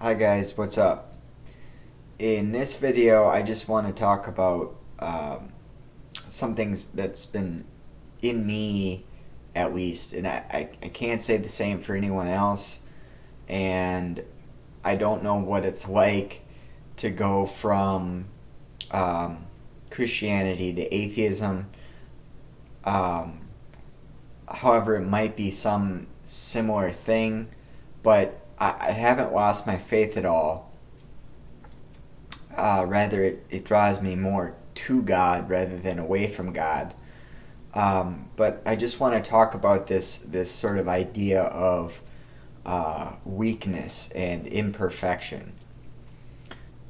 Hi guys, what's up? In this video, I just want to talk about some things that's been in me, at least, and I can't say the same for anyone else, and I don't know what it's like to go from Christianity to atheism. Um, However, it might be some similar thing, but I haven't lost my faith at all. Rather, it draws me more to God rather than away from God. But I just want to talk about this sort of idea of weakness and imperfection.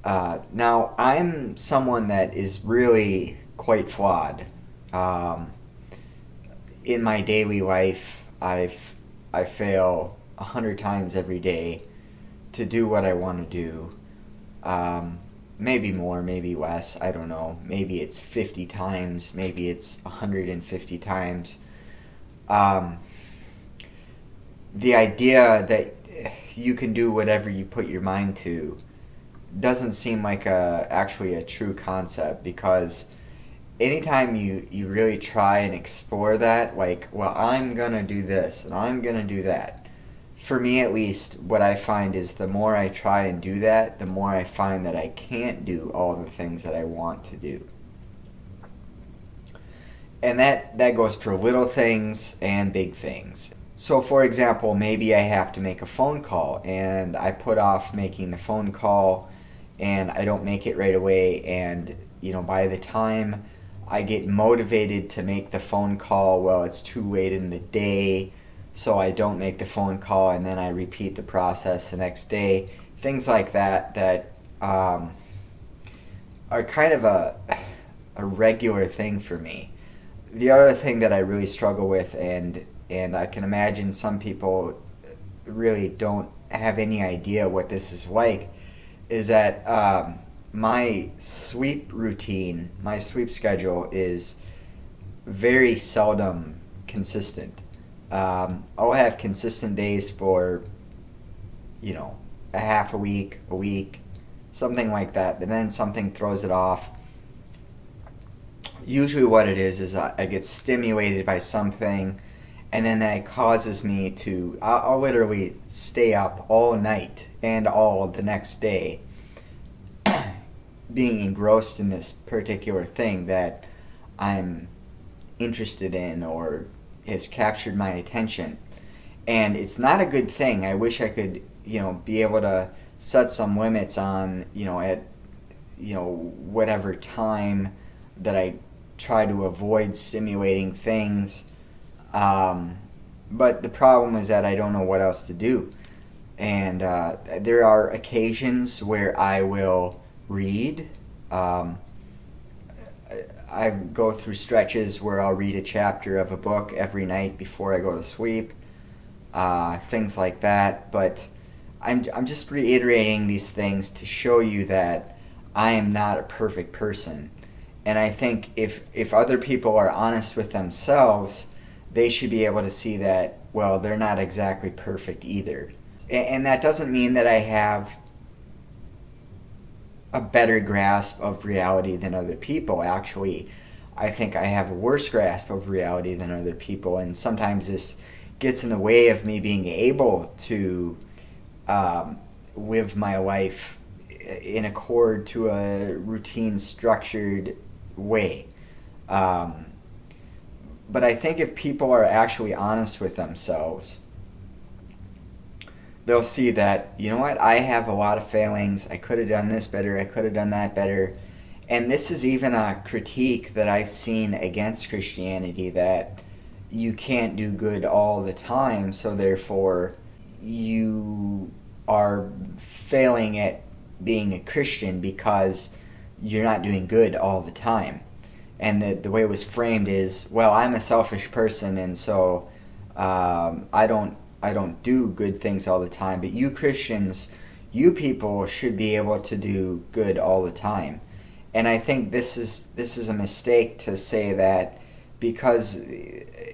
Now, I'm someone that is really quite flawed. Um, in my daily life, I fail 100 times every day to do what I want to do. Um, Maybe more, maybe less. I don't know. Maybe it's 50 times. Maybe it's 150 times. Um, the idea that you can do whatever you put your mind to doesn't seem like actually a true concept, because anytime you really try and explore that, like, well, I'm gonna do this and I'm gonna do that. For me, at least, what I find is the more I try and do that, the more I find that I can't do all the things that I want to do. And that goes for little things and big things. So, for example, maybe I have to make a phone call and I put off making the phone call and I don't make it right away, and by the time I get motivated to make the phone call, well, it's too late in the day, so I don't make the phone call, and then I repeat the process the next day. Things like that are kind of a regular thing for me. The other thing that I really struggle with, and I can imagine some people really don't have any idea what this is like, is that my sleep routine, my sleep schedule is very seldom consistent. I'll have consistent days for, a half a week, something like that, but then something throws it off. Usually what it is I get stimulated by something, and then that causes me to, I'll literally stay up all night and all the next day being engrossed in this particular thing that I'm interested in or has captured my attention. And it's not a good thing. I wish I could, be able to set some limits on, at, whatever time that I try to avoid stimulating things. But the problem is that I don't know what else to do. And there are occasions where I will read. I go through stretches where I'll read a chapter of a book every night before I go to sleep. Things like that. But I'm just reiterating these things to show you that I am not a perfect person. And I think if other people are honest with themselves, they should be able to see that, well, they're not exactly perfect either. And that doesn't mean that I have a better grasp of reality than other people. Actually, I think I have a worse grasp of reality than other people, and sometimes this gets in the way of me being able to live my life in accord to a routine, structured way. But I think if people are actually honest with themselves, they'll see that, you know what, I have a lot of failings. I could have done this better. I could have done that better. And this is even a critique that I've seen against Christianity, that you can't do good all the time, so therefore you are failing at being a Christian because you're not doing good all the time. And the way it was framed is, well, I'm a selfish person, and so I don't do good things all the time, but you Christians, you people should be able to do good all the time. And I think this is a mistake to say that because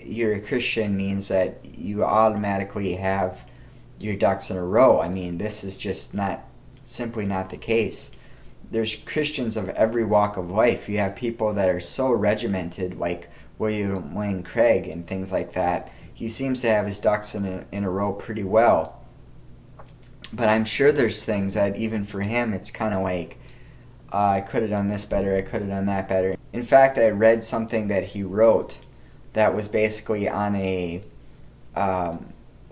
you're a Christian means that you automatically have your ducks in a row. I mean, this is just not simply not the case. There's Christians of every walk of life. You have people that are so regimented, like William Wayne Craig and things like that. He seems to have his ducks in a row pretty well. But I'm sure there's things that even for him it's kind of like, I could have done this better, I could have done that better. In fact, I read something that he wrote that was basically on a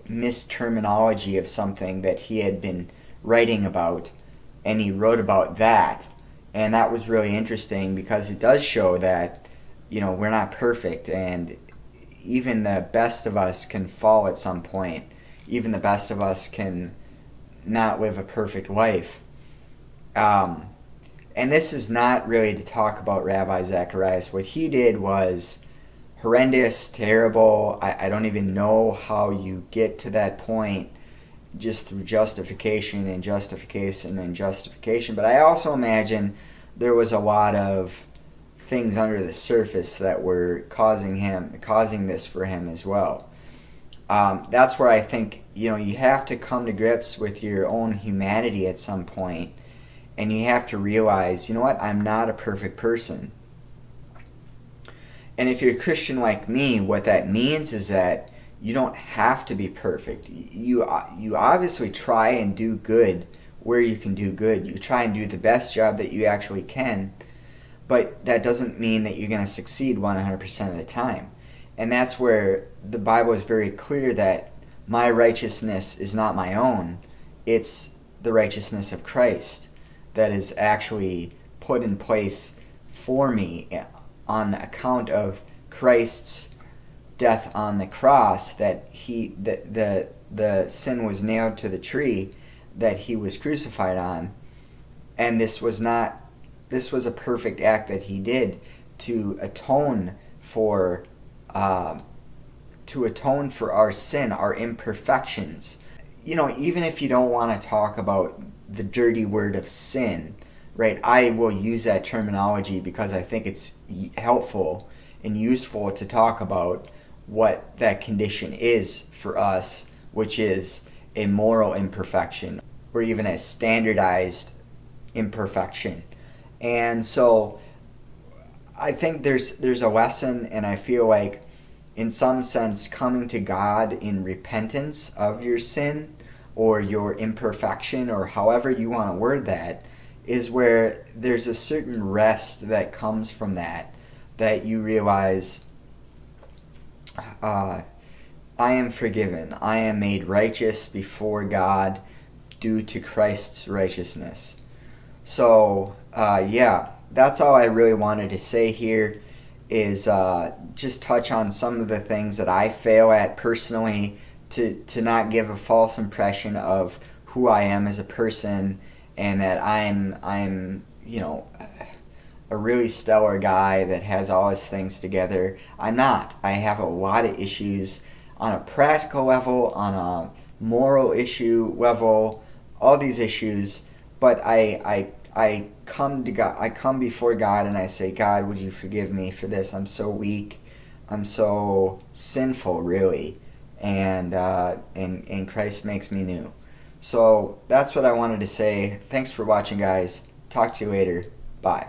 misterminology of something that he had been writing about, and he wrote about that. And that was really interesting because it does show that, we're not perfect, and even the best of us can fall at some point. Even the best of us can not live a perfect life. And this is not really to talk about Rabbi Zacharias. What he did was horrendous, terrible. I don't even know how you get to that point just through justification and justification and justification. But I also imagine there was a lot of things under the surface that were causing this for him as well. That's where I think, you have to come to grips with your own humanity at some point. And you have to realize, you know what, I'm not a perfect person. And if you're a Christian like me, what that means is that you don't have to be perfect. You obviously try and do good where you can do good. You try and do the best job that you actually can. But that doesn't mean that you're going to succeed 100% of the time. And that's where the Bible is very clear that my righteousness is not my own. It's the righteousness of Christ that is actually put in place for me on account of Christ's death on the cross, that the sin was nailed to the tree that he was crucified on. And this was a perfect act that he did to atone for our sin, our imperfections. Even if you don't want to talk about the dirty word of sin, right? I will use that terminology because I think it's helpful and useful to talk about what that condition is for us, which is a moral imperfection or even a standardized imperfection. And so I think there's a lesson, and I feel like in some sense coming to God in repentance of your sin or your imperfection, or however you want to word that, is where there's a certain rest that comes from that you realize, I am forgiven. I am made righteous before God due to Christ's righteousness. So, that's all I really wanted to say here, is just touch on some of the things that I fail at personally, to not give a false impression of who I am as a person, and that I'm a really stellar guy that has all his things together. I'm not. I have a lot of issues on a practical level, on a moral issue level, all these issues. But I come to God. I come before God and I say, God, would you forgive me for this? I'm so weak. I'm so sinful, really. And Christ makes me new. So that's what I wanted to say. Thanks for watching, guys. Talk to you later. Bye.